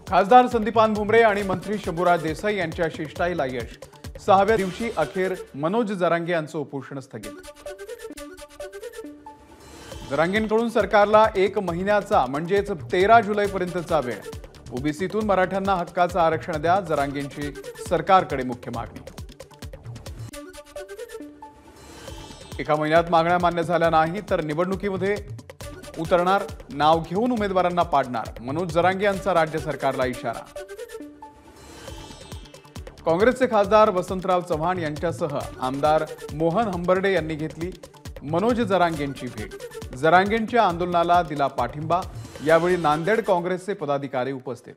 खासदार संदीपान भुमरे आणि मंत्री शंभूराज देसाई यांच्या शिष्टाईला यश। 6व्या दिवशी अखेर मनोज जरांगे यांचं उपोषण स्थगित। जरांगेंकडून सरकारला 1 महिन्याचा म्हणजेच 13 जुलैपर्यंतचा वेळ। ओबीसीतून मराठ्यांना हक्काचं आरक्षण द्या, जरांगेंची सरकारकडे मुख्य मागणी। एका महिन्यात मागण्या मान्य झाल्या नाही तर निवडणुकीमध्ये उतरणार, नाव घेऊन उमेदवारांना पाडणार, मनोज जरांगे यांचा राज्य सरकारला इशारा। काँग्रेसचे खासदार वसंतराव चव्हाण यांच्यासह आमदार मोहन हंबर्डे यांनी घेतली मनोज जरांगेंची भेट। जरांगेंच्या आंदोलनाला दिला पाठिंबा। यावेळी नांदेड काँग्रेसचे पदाधिकारी उपस्थित।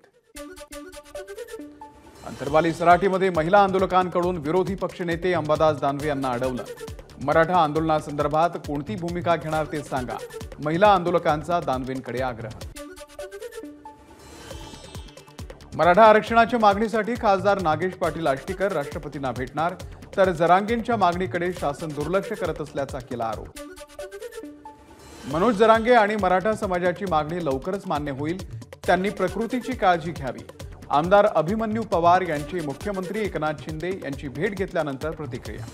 अंतरवाली सराटीमध्ये महिला आंदोलकांकडून विरोधी पक्षनेते अंबादास दानवे यांना अडवलं। मराठा आंदोलनासंदर्भात कोणती भूमिका घेणार ते सांगा, महिला आंदोलकांचा दानवेंकडे आग्रह। मराठा आरक्षणाच्या मागणीसाठी खासदार नागेश पाटील आष्टीकर राष्ट्रपतींना भेटणार, तर जरांगेंच्या मागणीकडे शासन दुर्लक्ष करत असल्याचा केला आरोप। मनोज जरांगे आणि मराठा समाजाची मागणी लवकरच मान्य होईल, त्यांनी प्रकृतीची काळजी घ्यावी। आमदार अभिमन्यू पवार यांची मुख्यमंत्री एकनाथ शिंदे यांची भेट घेतल्यानंतर प्रतिक्रिया।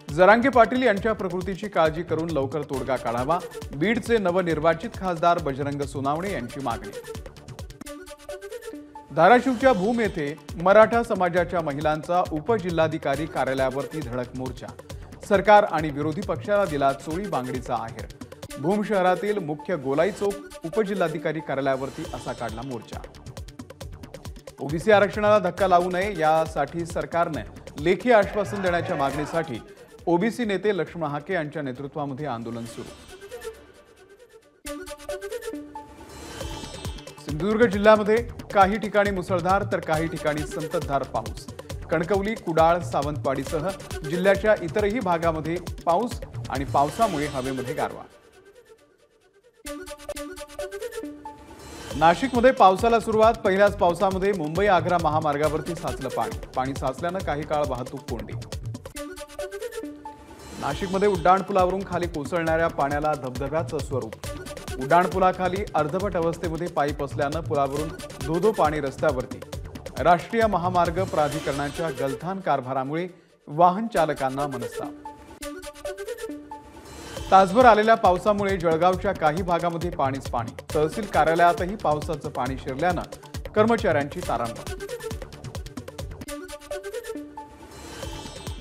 जरांगे पाटील यांच्या प्रकृतीची काळजी करून लवकर तोडगा काढावा, बीडचे नवनिर्वाचित खासदार बजरंग सोनावणे यांची मागणी। धाराशिवच्या भूम येथे मराठा समाजाच्या महिलांचा उपजिल्हाधिकारी कार्यालयावरती धडक मोर्चा। सरकार आणि विरोधी पक्षाला दिला चोळी बांगडीचा आहेर। भूम शहरातील मुख्य गोलाई चौक उपजिल्हाधिकारी कार्यालयावरती असा काढला मोर्चा। ओबीसी आरक्षणाला धक्का लावू नये यासाठी सरकारने लेखी आश्वासन देण्याच्या मागणीसाठी ओबीसी नेते लक्ष्मण हाके यांच्या नेतृत्वामध्ये आंदोलन सुरू। सिंधुदुर्ग जिल्ह्यामध्ये काही ठिकाणी मुसळधार तर काही ठिकाणी संततधार पाऊस। कणकवली, कुडाळ, सावंतवाडीसह जिल्ह्याच्या इतरही भागामध्ये पाऊस आणि पावसामुळे हवेमध्ये गारवा। नाशिकमध्ये पावसाला सुरुवात। पहिल्याच पावसामध्ये मुंबई आग्रा महामार्गावरती साचलं पाणी साचल्यानं काही काळ वाहतूक कोंडी। नाशिकमध्ये उड्डाणपुलावरून खाली कोसळणाऱ्या पाण्याला धबधब्याचं स्वरूप। उड्डाणपुलाखाली अर्धवट अवस्थेमध्ये पाईप असल्यानं पुलावरून धोधो पाणी रस्त्यावरती। राष्ट्रीय महामार्ग प्राधिकरणाच्या गलथान कारभारामुळे वाहन चालकांना मनस्ताप। तासभर आलेल्या पावसामुळे जळगावच्या काही भागामध्ये पाणीच पाणी। तहसील कार्यालयातही पावसाचं पाणी शिरल्यानं कर्मचाऱ्यांची तारांबळ।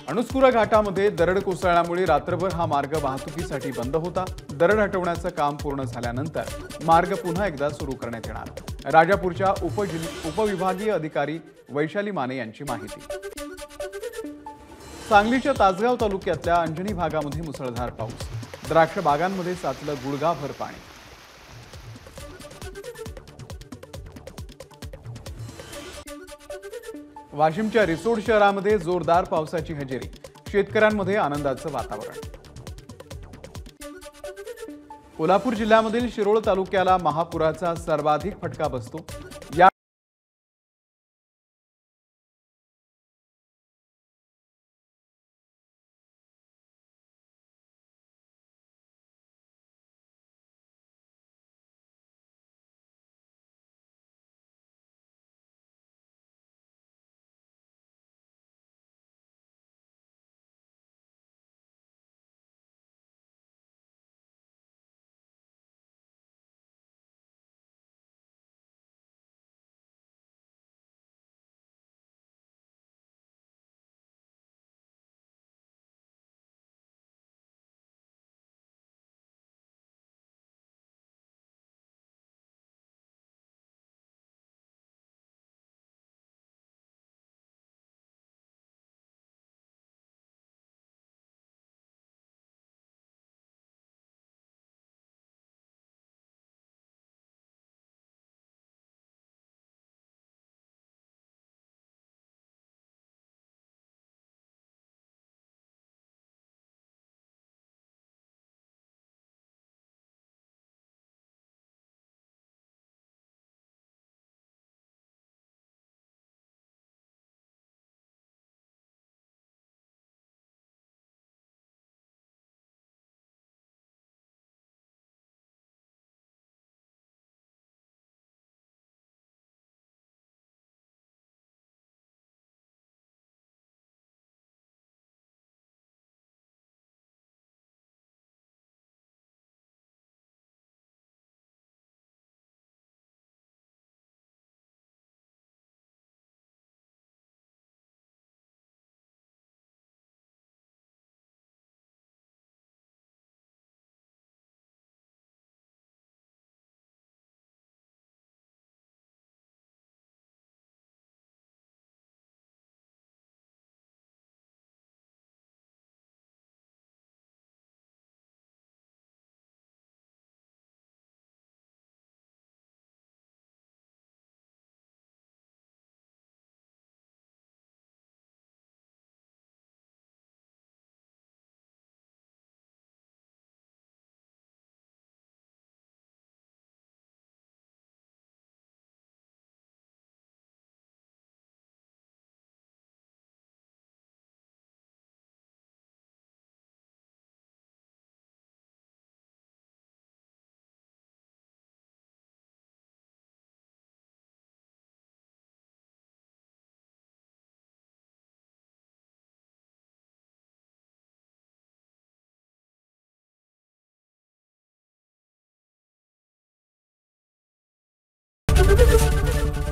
अणुस्कुरा घाटामध्ये दरड कोसळल्यामुळे रात्रभर हा मार्ग वाहतुकीसाठी बंद होता। दरड हटवण्याचं काम पूर्ण झाल्यानंतर मार्ग पुन्हा एकदा सुरू करण्यात येणार। राजापूरच्या उपविभागीय अधिकारी वैशाली माने यांची माहिती। सांगलीच्या तासगाव तालुक्यातल्या अंजनी भागामध्ये मुसळधार पाऊस। द्राक्ष बागांमध्ये साचलं गुडघाभर पाणी। वाशिमच्या रिसोड शहरामध्ये जोरदार पावसाची हजेरी। शेतकऱ्यांमध्ये आनंदाचं वातावरण। कोल्हापूर जिल्ह्यामधील शिरोळ तालुक्याला महापुराचा सर्वाधिक फटका बसतो। या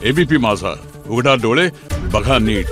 एबीपी माझा, उघडा डोळे बघा नीट.